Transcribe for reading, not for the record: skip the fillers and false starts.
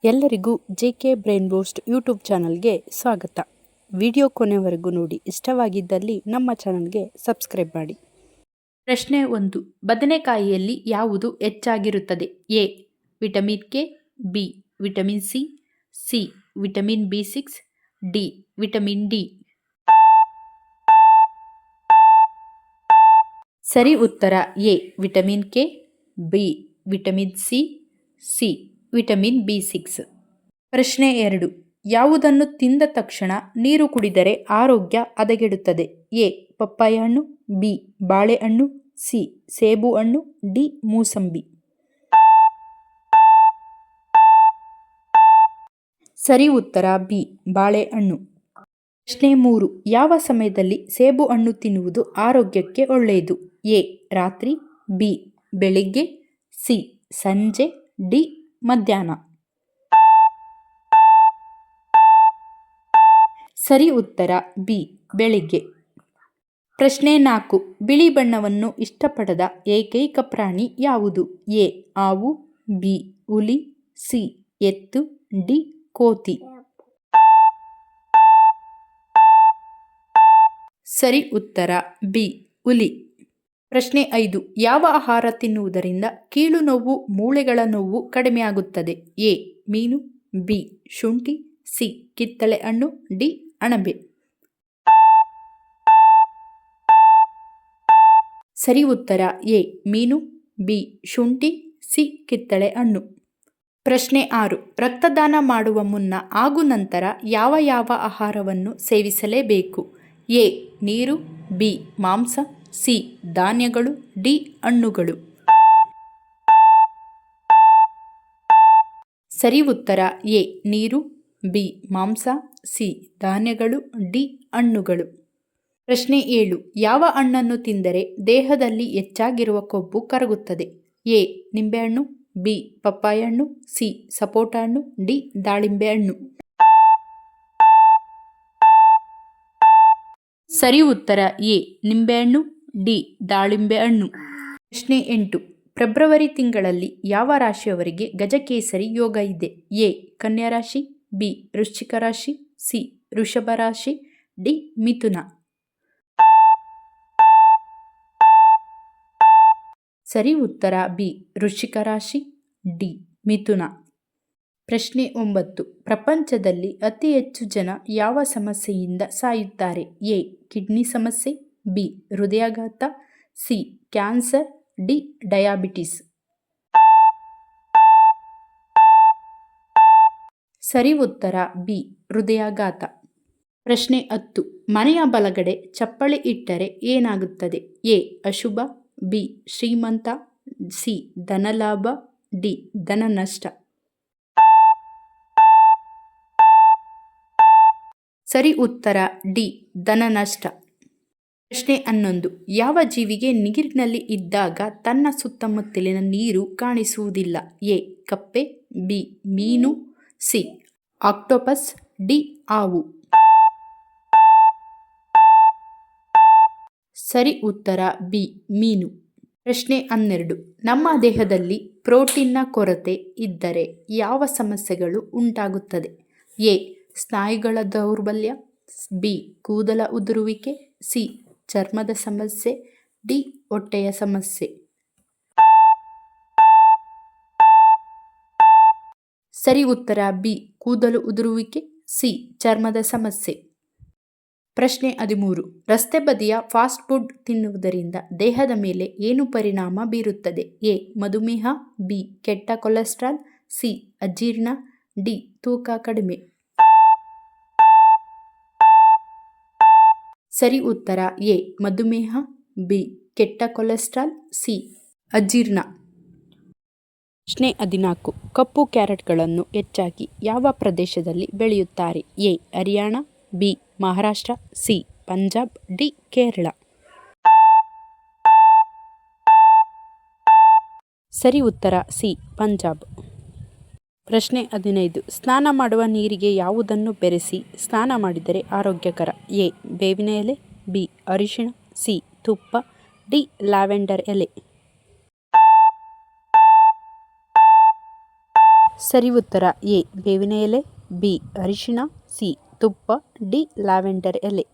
ಎಲ್ಲರಿಗೂ JK brain ಬೂಸ್ಟ್ YouTube ಚಾನಲ್ಗೆ ಸ್ವಾಗತ. ವಿಡಿಯೋ ಕೊನೆವರೆಗೂ ನೋಡಿ. ಇಷ್ಟವಾಗಿದ್ದಲ್ಲಿ ನಮ್ಮ ಚಾನಲ್ಗೆ ಸಬ್ಸ್ಕ್ರೈಬ್ ಮಾಡಿ. ಪ್ರಶ್ನೆ 1. ಬದನೆಕಾಯಿಯಲ್ಲಿ ಯಾವುದು ಹೆಚ್ಚಾಗಿರುತ್ತದೆ? A. Vitamin K, B. Vitamin C, C. Vitamin B6, D. Vitamin D. ಸರಿ ಉತ್ತರ A. Vitamin K, B. Vitamin C, C. Vitamin B6. ಪ್ರಶ್ನೆ 2. ಯಾವುದನ್ನು ತಿಂದ ತಕ್ಷಣ ನೀರು ಕುಡಿದರೆ ಆರೋಗ್ಯ ಹದಗೆಡುತ್ತದೆ? ಎ. ಪಪ್ಪಾಯ ಹಣ್ಣು, ಬಿ. ಬಾಳೆಹಣ್ಣು, ಸಿ. ಸೇಬು ಹಣ್ಣು, ಡಿ. ಮೂಸಂಬಿ. ಸರಿ ಉತ್ತರ ಬಿ. ಬಾಳೆಹಣ್ಣು. ಪ್ರಶ್ನೆ 3. ಯಾವ ಸಮಯದಲ್ಲಿ ಸೇಬು ಹಣ್ಣು ತಿನ್ನುವುದು ಆರೋಗ್ಯಕ್ಕೆ ಒಳ್ಳೆಯದು? ಎ. ರಾತ್ರಿ, ಬಿ. ಬೆಳಿಗ್ಗೆ, ಸಿ. ಸಂಜೆ, ಡಿ. ಮಧ್ಯಾಹ್ನ. ಸರಿ ಉತ್ತರ ಬಿ. ಬೆಳಿಗ್ಗೆ. ಪ್ರಶ್ನೆ 4. ಬಿಳಿ ಬಣ್ಣವನ್ನು ಇಷ್ಟಪಡದ ಏಕೈಕ ಪ್ರಾಣಿ ಯಾವುದು? ಎ. ಹಾವು, ಬಿ. ಹುಲಿ, ಸಿ. ಎತ್ತು, ಡಿ. ಕೋತಿ. ಸರಿ ಉತ್ತರ ಬಿ. ಹುಲಿ. ಪ್ರಶ್ನೆ 5. ಯಾವ ಆಹಾರ ತಿನ್ನುವುದರಿಂದ ಕೀಲು ನೋವು, ಮೂಳೆಗಳ ನೋವು ಕಡಿಮೆಯಾಗುತ್ತದೆ? ಎ. ಮೀನು, ಬಿ. ಶುಂಠಿ, ಸಿ. ಕಿತ್ತಳೆ ಹಣ್ಣು, ಡಿ. ಅಣಬೆ. ಸರಿ ಉತ್ತರ ಎ. ಮೀನು, ಬಿ. ಶುಂಠಿ, ಸಿ. ಕಿತ್ತಳೆ ಹಣ್ಣು. ಪ್ರಶ್ನೆ 6. ರಕ್ತದಾನ ಮಾಡುವ ಮುನ್ನ ಹಾಗೂ ನಂತರ ಯಾವ ಯಾವ ಆಹಾರವನ್ನು ಸೇವಿಸಲೇಬೇಕು? ಎ. ನೀರು, ಬಿ. ಮಾಂಸ, ಸಿ. ಧಾನ್ಯಗಳು, ಡಿ. ಹಣ್ಣುಗಳು. ಸರಿ ಉತ್ತರ ಎ. ನೀರು, ಬಿ. ಮಾಂಸ, ಸಿ. ಧಾನ್ಯಗಳು, ಡಿ. ಹಣ್ಣುಗಳು. ಪ್ರಶ್ನೆ 7. ಯಾವ ಹಣ್ಣನ್ನು ತಿಂದರೆ ದೇಹದಲ್ಲಿ ಹೆಚ್ಚಾಗಿರುವ ಕೊಬ್ಬು ಕರಗುತ್ತದೆ? ಎ. ನಿಂಬೆಹಣ್ಣು, ಬಿ. ಪಪ್ಪಾಯ ಹಣ್ಣು, ಸಿ. ಸಪೋಟ ಹಣ್ಣು, ಡಿ. ದಾಳಿಂಬೆ ಹಣ್ಣು. ಸರಿ ಉತ್ತರ ಎ. ನಿಂಬೆಹಣ್ಣು, ಡಿ. ದಾಳಿಂಬೆ ಹಣ್ಣು. ಪ್ರಶ್ನೆ 8. ಫೆಬ್ರವರಿ ತಿಂಗಳಲ್ಲಿ ಯಾವ ರಾಶಿಯವರಿಗೆ ಗಜಕೇಸರಿ ಯೋಗ ಇದೆ? ಎ. ಕನ್ಯಾ ರಾಶಿ, ಬಿ. ವೃಶ್ಚಿಕ ರಾಶಿ, ಸಿ. ವೃಷಭ ರಾಶಿ, ಡಿ. ಮಿಥುನ. ಸರಿ ಉತ್ತರ ಬಿ. ವೃಶ್ಚಿಕ ರಾಶಿ, ಡಿ. ಮಿಥುನ. ಪ್ರಶ್ನೆ 9. ಪ್ರಪಂಚದಲ್ಲಿ ಅತಿ ಹೆಚ್ಚು ಜನ ಯಾವ ಸಮಸ್ಯೆಯಿಂದ ಸಾಯುತ್ತಾರೆ? ಎ. ಕಿಡ್ನಿ ಸಮಸ್ಯೆ, ಬಿ. ಹೃದಯಾಘಾತ, ಸಿ. Cancer, D. ಡಯಾಬಿಟಿಸ್. ಸರಿ ಉತ್ತರ ಬಿ. ಹೃದಯಾಘಾತ. ಪ್ರಶ್ನೆ 10. ಮನೆಯ ಬಲಗಡೆ ಚಪ್ಪಲಿ ಇಟ್ಟರೆ ಏನಾಗುತ್ತದೆ? ಎ. ಅಶುಭ, ಬಿ. ಶ್ರೀಮಂತ, ಸಿ. ಧನಲಾಭ, ಡಿ. ಧನ ನಷ್ಟ. ಸರಿ ಉತ್ತರ ಡಿ. ಧನ ನಷ್ಟ. ಪ್ರಶ್ನೆ 11. ಯಾವ ಜೀವಿಗೆ ನೀರಿನಲ್ಲಿ ಇದ್ದಾಗ ತನ್ನ ಸುತ್ತಮುತ್ತಲಿನ ನೀರು ಕಾಣಿಸುವುದಿಲ್ಲ? ಎ. ಕಪ್ಪೆ, ಬಿ. ಮೀನು, ಸಿ. Octopus, D. ಹಾವು. ಸರಿ ಉತ್ತರ ಬಿ. ಮೀನು. ಪ್ರಶ್ನೆ 12. ನಮ್ಮ ದೇಹದಲ್ಲಿ ಪ್ರೋಟೀನ್ನ ಕೊರತೆ ಇದ್ದರೆ ಯಾವ ಸಮಸ್ಯೆಗಳು ಉಂಟಾಗುತ್ತದೆ? ಎ. ಸ್ನಾಯುಗಳ ದೌರ್ಬಲ್ಯ, ಬಿ. ಕೂದಲ ಉದುರುವಿಕೆ, ಸಿ. ಚರ್ಮದ ಸಮಸ್ಯೆ, ಡಿ. ಹೊಟ್ಟೆಯ ಸಮಸ್ಯೆ. ಸರಿ ಉತ್ತರ ಬಿ. ಕೂದಲು ಉದುರುವಿಕೆ, ಸಿ. ಚರ್ಮದ ಸಮಸ್ಯೆ. ಪ್ರಶ್ನೆ 13. ರಸ್ತೆ ಬದಿಯ ಫಾಸ್ಟ್ ಫುಡ್ ತಿನ್ನುವುದರಿಂದ ದೇಹದ ಮೇಲೆ ಏನು ಪರಿಣಾಮ ಬೀರುತ್ತದೆ? ಎ. ಮಧುಮೇಹ, ಬಿ. ಕೆಟ್ಟ ಕೊಲೆಸ್ಟ್ರಾಲ್, ಸಿ. ಅಜೀರ್ಣ, ಡಿ. ತೂಕ ಕಡಿಮೆ. ಸರಿ ಉತ್ತರ ಎ. ಮಧುಮೇಹ, ಬಿ. ಕೆಟ್ಟ ಕೊಲೆಸ್ಟ್ರಾಲ್, ಸಿ. ಅಜೀರ್ಣ. ಪ್ರಶ್ನೆ 14. ಕಪ್ಪು ಕ್ಯಾರೆಟ್ಗಳನ್ನು ಹೆಚ್ಚಾಗಿ ಯಾವ ಪ್ರದೇಶದಲ್ಲಿ ಬೆಳೆಯುತ್ತಾರೆ? A. Haryana, B. Maharashtra, C. Punjab, D. Kerala. ಸರಿ ಉತ್ತರ ಸಿ. ಪಂಜಾಬ್. ಪ್ರಶ್ನೆ 15. ಸ್ನಾನ ಮಾಡುವ ನೀರಿಗೆ ಯಾವುದನ್ನು ಬೆರೆಸಿ ಸ್ನಾನ ಮಾಡಿದರೆ ಆರೋಗ್ಯಕರ? ಎ. ಬೇವಿನ ಎಲೆ, ಬಿ. ಅರಿಶಿಣ, ಸಿ. ತುಪ್ಪ, ಡಿ. ಲ್ಯಾವೆಂಡರ್ ಎಲೆ. ಸರಿ ಉತ್ತರ ಎ ಬೇವಿನ ಎಲೆ, ಬಿ ಅರಿಶಿಣ, ಸಿ ತುಪ್ಪ, ಡಿ ಲ್ಯಾವೆಂಡರ್ ಎಲೆ.